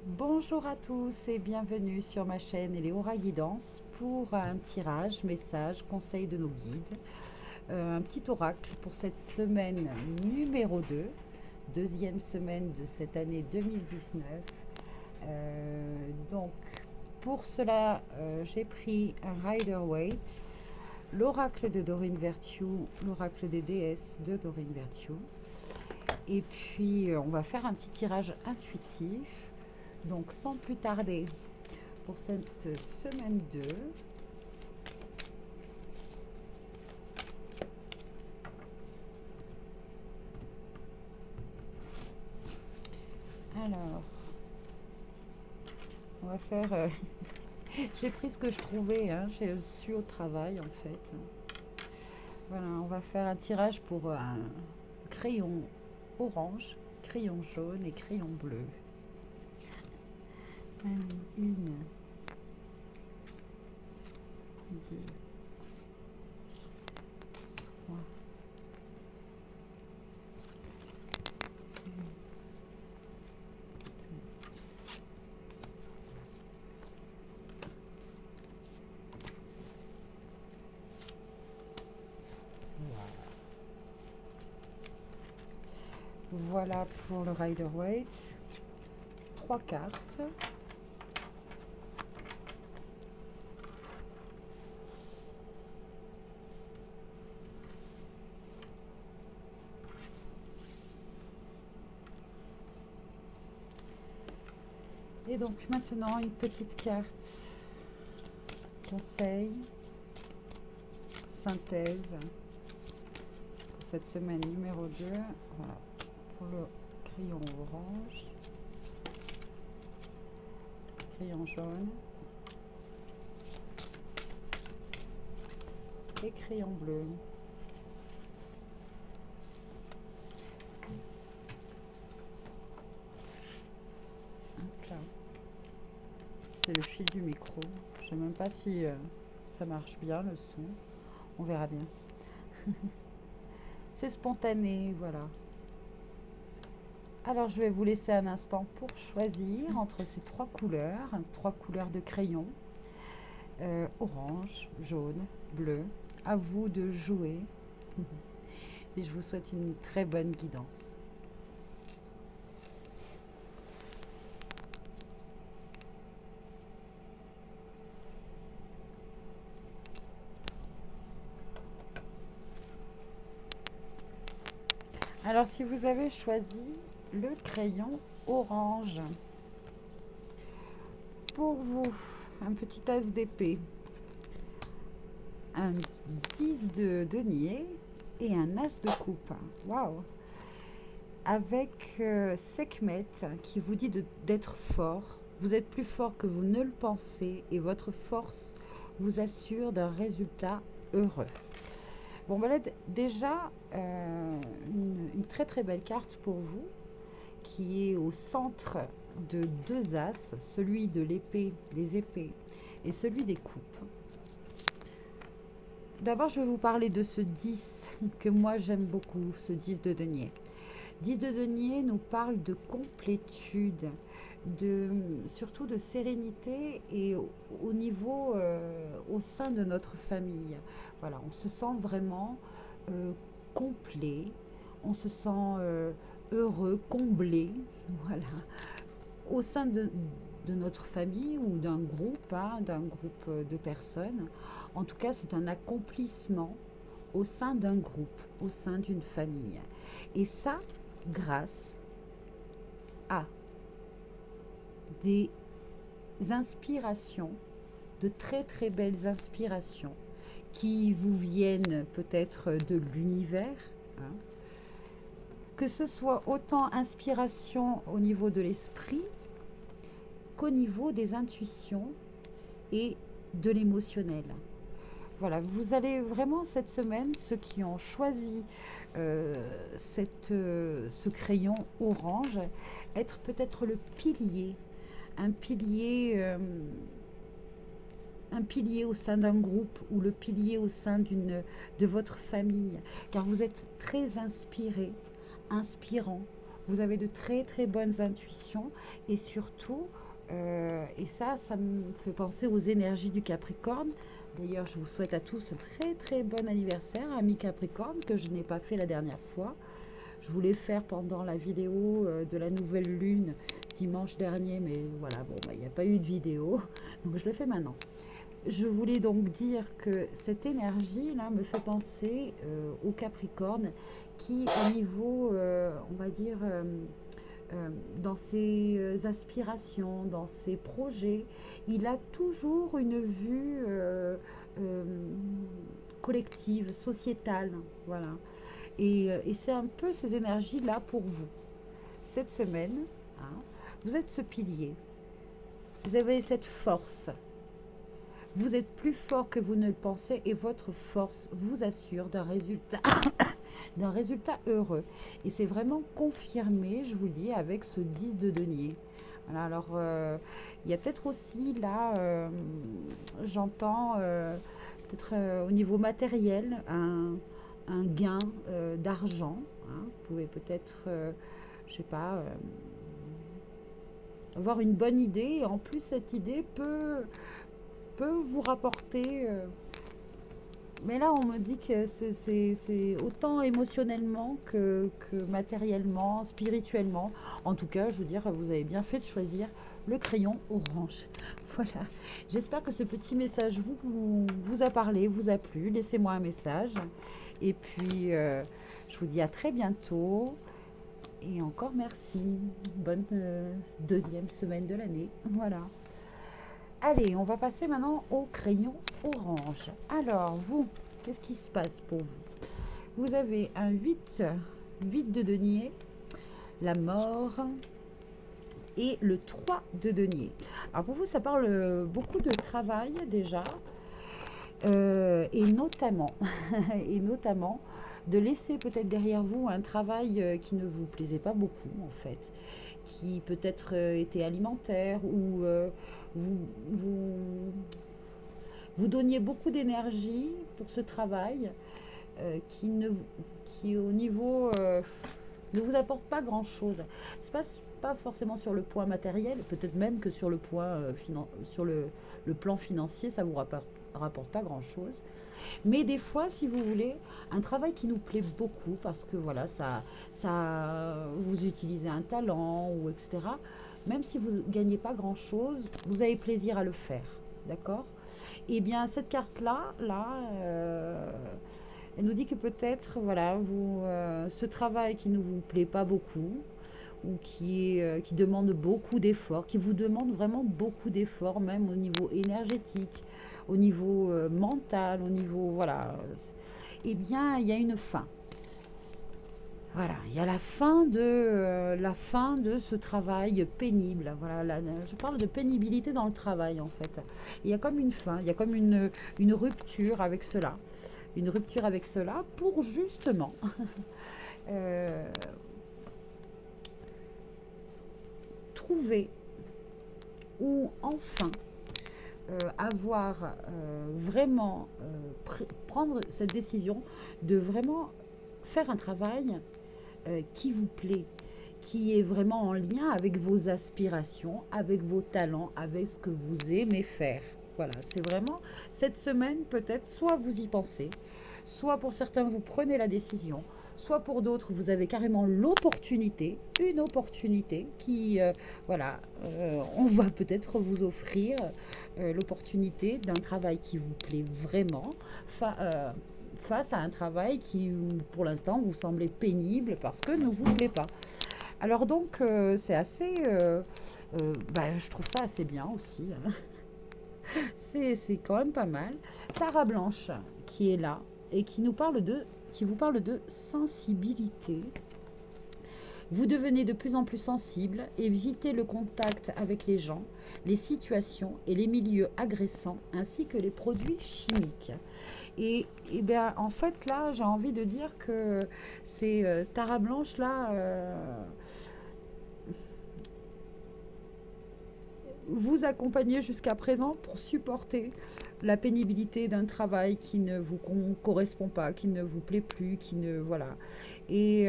Bonjour à tous et bienvenue sur ma chaîne Eleora Guidance pour un tirage, message, conseil de nos guides. Un petit oracle pour cette semaine numéro 2, deuxième semaine de cette année 2019. Donc pour cela, j'ai pris un Rider-Waite, l'oracle de Doreen Virtue, l'oracle des déesses de Doreen Virtue. Et puis on va faire un petit tirage intuitif. Donc sans plus tarder, pour cette semaine 2, alors, on va faire... j'ai pris ce que je trouvais, hein, j'ai su au travail en fait. Voilà, on va faire un tirage pour un crayon orange, crayon jaune et crayon bleu. Une, deux, trois, voilà pour le Rider-Waite. 3 cartes. Et donc maintenant une petite carte conseil, synthèse pour cette semaine numéro 2. Voilà, pour le crayon orange, crayon jaune et crayon bleu. C'est le fil du micro. Je ne sais même pas si ça marche bien le son. On verra bien. C'est spontané, voilà. Alors je vais vous laisser un instant pour choisir entre ces trois couleurs de crayon. Orange, jaune, bleu. À vous de jouer. Et je vous souhaite une très bonne guidance. Alors si vous avez choisi le crayon orange, pour vous, un petit as d'épée, un 10 de denier et un as de coupe. Waouh! Avec Sekhmet qui vous dit d'être fort. Vous êtes plus fort que vous ne le pensez et votre force vous assure d'un résultat heureux. Bon, voilà déjà une très très belle carte pour vous qui est au centre de deux as, celui de l'épée, des épées et celui des coupes. D'abord, je vais vous parler de ce 10 que moi j'aime beaucoup, ce 10 de denier. 10 de denier nous parle de complétude, surtout de sérénité et au niveau, au sein de notre famille. Voilà, on se sent vraiment complet, on se sent heureux, comblé, voilà, au sein de notre famille ou d'un groupe, hein, d'un groupe de personnes. En tout cas, c'est un accomplissement au sein d'un groupe, au sein d'une famille. Et ça, grâce à des inspirations, de très très belles inspirations qui vous viennent peut-être de l'univers, hein, que ce soit autant inspiration au niveau de l'esprit qu'au niveau des intuitions et de l'émotionnel. Voilà, vous allez vraiment cette semaine, ceux qui ont choisi ce crayon orange, être peut-être le pilier, un pilier au sein d'un groupe ou le pilier au sein de votre famille, car vous êtes très inspiré, inspirant, Vous avez de très très bonnes intuitions et surtout, et ça me fait penser aux énergies du Capricorne. D'ailleurs, je vous souhaite à tous un très très bon anniversaire, ami Capricorne, que je n'ai pas fait la dernière fois. Je voulais faire pendant la vidéo de la nouvelle lune dimanche dernier, mais voilà, bon, bah, il n'y a pas eu de vidéo, donc je le fais maintenant. Je voulais donc dire que cette énergie-là me fait penser au Capricorne qui, au niveau, on va dire, dans ses aspirations, dans ses projets, il a toujours une vue euh, collective, sociétale, voilà. Et c'est un peu ces énergies-là pour vous. Cette semaine, hein, vous êtes ce pilier, vous avez cette force, vous êtes plus fort que vous ne le pensez et votre force vous assure d'un résultat heureux. Et c'est vraiment confirmé, je vous le dis, avec ce 10 de denier. Voilà, alors, il y a peut-être aussi là, j'entends peut-être au niveau matériel, un gain d'argent. Hein. Vous pouvez peut-être, je sais pas, avoir une bonne idée. Et en plus, cette idée peut vous rapporter. Mais là, on me dit que c'est autant émotionnellement que matériellement, spirituellement. En tout cas, je veux dire, vous avez bien fait de choisir le crayon orange. Voilà. J'espère que ce petit message vous a parlé, vous a plu. Laissez-moi un message. Et puis, je vous dis à très bientôt. Et encore merci. Bonne deuxième semaine de l'année. Voilà. Allez, on va passer maintenant au crayon orange. Alors, vous, qu'est-ce qui se passe pour vous? Vous avez un 8 de denier, la mort et le 3 de denier. Alors, pour vous, ça parle beaucoup de travail déjà. Et notamment, et notamment de laisser peut-être derrière vous un travail qui ne vous plaisait pas beaucoup, en fait, qui peut-être était alimentaire ou vous, vous, vous donniez beaucoup d'énergie pour ce travail qui au niveau ne vous apporte pas grand-chose. C'est pas forcément sur le point matériel, peut-être même que sur le point sur le plan financier, ça vous rapporte pas grand-chose. Mais des fois, si vous voulez, un travail qui nous plaît beaucoup, parce que voilà, vous utilisez un talent, ou etc., même si vous ne gagnez pas grand-chose, vous avez plaisir à le faire. D'accord? Eh bien, cette carte-là, elle nous dit que peut-être, voilà, ce travail qui ne vous plaît pas beaucoup, ou qui demande beaucoup d'efforts, qui vous demande vraiment beaucoup d'efforts, même au niveau énergétique, au niveau mental, au niveau, voilà, eh bien, il y a une fin. Voilà, il y a la fin de ce travail pénible. Voilà, je parle de pénibilité dans le travail, en fait. Il y a comme une fin, il y a comme une rupture avec cela. Une rupture avec cela pour justement trouver ou enfin avoir vraiment prendre cette décision de vraiment faire un travail qui vous plaît, qui est vraiment en lien avec vos aspirations, avec vos talents, avec ce que vous aimez faire. Voilà, c'est vraiment cette semaine, peut-être, soit vous y pensez, soit pour certains, vous prenez la décision, soit pour d'autres, vous avez carrément l'opportunité, une opportunité qui, voilà, on va peut-être vous offrir l'opportunité d'un travail qui vous plaît vraiment, face à un travail qui, pour l'instant, vous semblait pénible parce que ne vous plaît pas. Alors donc, c'est assez... je trouve ça assez bien aussi. Hein. C'est quand même pas mal. Tara Blanche qui est là et qui vous parle de sensibilité. Vous devenez de plus en plus sensible, évitez le contact avec les gens, les situations et les milieux agressants, ainsi que les produits chimiques. Et bien, en fait, là, j'ai envie de dire que c'est Tara Blanche, là, vous accompagner jusqu'à présent pour supporter la pénibilité d'un travail qui ne vous correspond pas, qui ne vous plaît plus, qui ne... Voilà. Et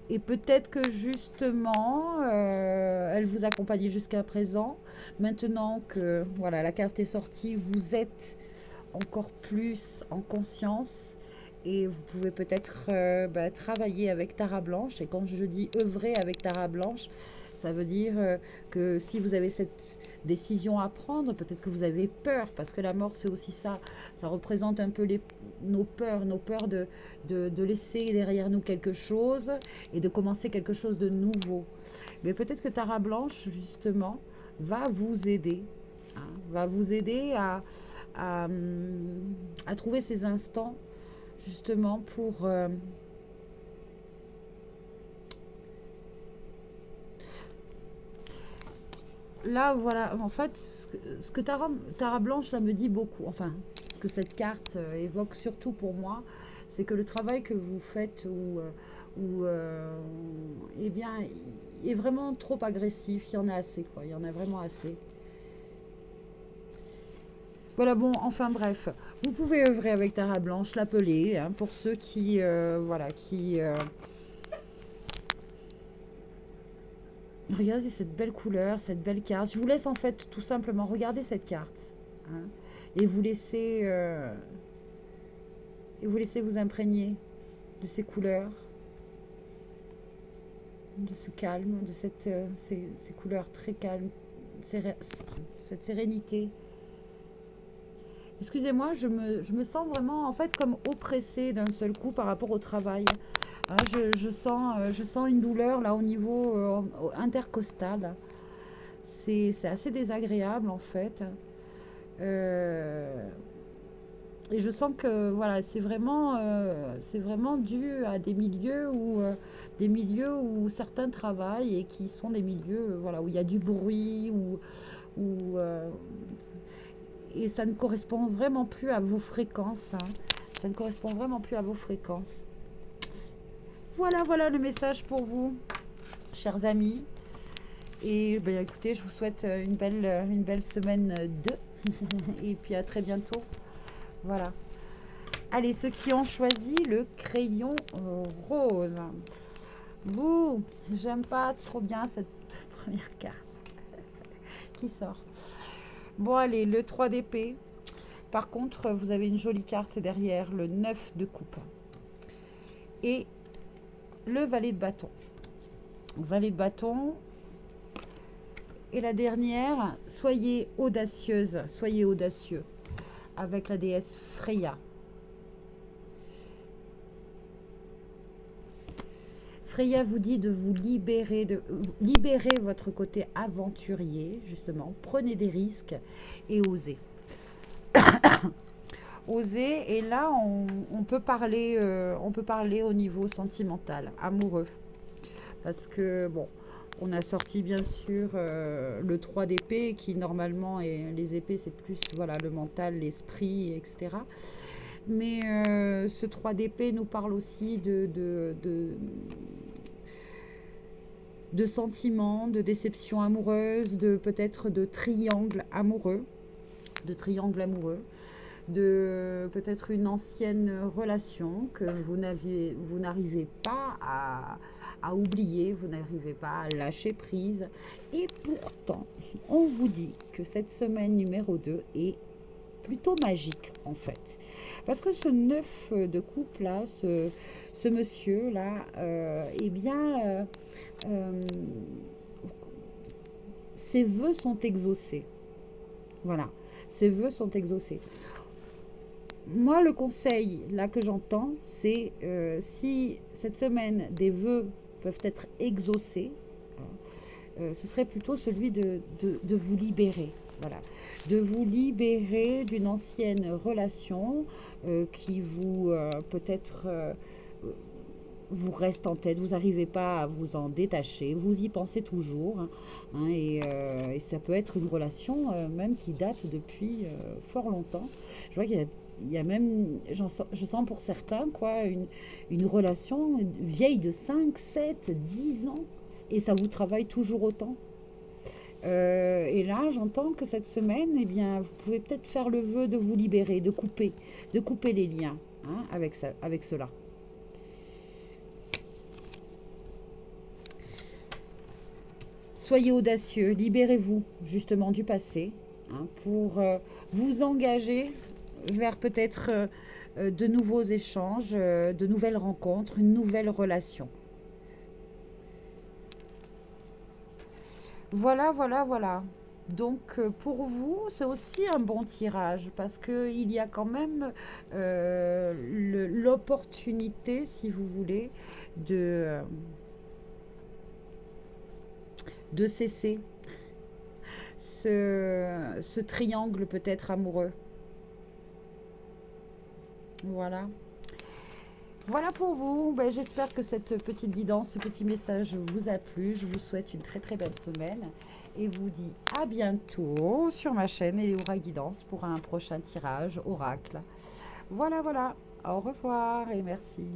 Et peut-être que justement, elle vous accompagnait jusqu'à présent. Maintenant que voilà, la carte est sortie, vous êtes encore plus en conscience et vous pouvez peut-être travailler avec Tara Blanche. Et quand je dis œuvrer avec Tara Blanche, ça veut dire que si vous avez cette décision à prendre, peut-être que vous avez peur, parce que la mort c'est aussi ça. Ça représente un peu nos peurs de laisser derrière nous quelque chose et de commencer quelque chose de nouveau. Mais peut-être que Tara Blanche, justement, va vous aider, hein, va vous aider à, à trouver ces instants, justement, pour... là, voilà, en fait, ce que Tara Blanche, là, me dit beaucoup, enfin, ce que cette carte évoque surtout pour moi, c'est que le travail que vous faites eh bien, est vraiment trop agressif. Il y en a assez, quoi. Il y en a vraiment assez. Voilà, bon, enfin bref, vous pouvez œuvrer avec Tara Blanche, l'appeler, hein, pour ceux qui, voilà, qui... Regardez cette belle couleur, cette belle carte. Je vous laisse en fait tout simplement regarder cette carte, hein, et vous laissez vous imprégner de ces couleurs, de ce calme, de ces couleurs très calmes, cette sérénité. Excusez-moi, je me sens vraiment en fait comme oppressée d'un seul coup par rapport au travail. Hein, je sens une douleur là au niveau intercostal. C'est assez désagréable en fait. Euh, et je sens que voilà, c'est vraiment dû à des milieux où certains travaillent et qui sont des milieux voilà, où il y a du bruit, où, et ça ne correspond vraiment plus à vos fréquences, hein. Ça ne correspond vraiment plus à vos fréquences. Voilà, voilà le message pour vous, chers amis. Et ben, écoutez, je vous souhaite une belle semaine 2. Et puis à très bientôt. Voilà. Allez, ceux qui ont choisi le crayon rose. Bouh, j'aime pas trop bien cette première carte qui sort. Bon, allez, le 3 d'épée. Par contre, vous avez une jolie carte derrière, le 9 de coupe. Et le valet de bâton. Valet de bâton. Et la dernière, soyez audacieuse, soyez audacieux. Avec la déesse Freya. Freya vous dit de vous libérer, de libérer votre côté aventurier, justement. Prenez des risques et osez. Oser, et là on peut parler au niveau sentimental, amoureux, parce que bon, on a sorti bien sûr le 3 d'épée qui normalement est, les épées c'est plus voilà le mental, l'esprit, etc. Mais ce 3 d'épée nous parle aussi de sentiments, de déception amoureuse, de peut-être de triangle amoureux, de peut-être une ancienne relation que vous n'arrivez pas à oublier, vous n'arrivez pas à lâcher prise. Et pourtant, on vous dit que cette semaine numéro 2 est plutôt magique en fait. Parce que ce 9 de coupe là, ce monsieur là, eh bien, ses vœux sont exaucés. Voilà, ses vœux sont exaucés. Moi, le conseil là que j'entends, c'est si cette semaine des vœux peuvent être exaucés, ce serait plutôt celui de vous libérer. Voilà, de vous libérer d'une ancienne relation qui vous peut-être vous reste en tête, vous n'arrivez pas à vous en détacher, vous y pensez toujours, hein, et ça peut être une relation même qui date depuis fort longtemps. Je vois qu'il y a même, je sens pour certains, quoi, une relation vieille de 5, 7, 10 ans, et ça vous travaille toujours autant. Et là, j'entends que cette semaine, eh bien, vous pouvez peut-être faire le vœu de vous libérer, de couper les liens, hein, avec cela. Soyez audacieux, libérez-vous justement du passé hein, pour vous engager vers peut-être de nouveaux échanges, de nouvelles rencontres, une nouvelle relation. Voilà, voilà, voilà. Donc pour vous, c'est aussi un bon tirage parce qu'il y a quand même l'opportunité, si vous voulez, de, de cesser ce triangle peut-être amoureux. Voilà. Voilà pour vous. Ben, j'espère que cette petite guidance, ce petit message vous a plu. Je vous souhaite une très très belle semaine et vous dis à bientôt sur ma chaîne Eleoura Guidance pour un prochain tirage oracle. Voilà, voilà. Au revoir et merci.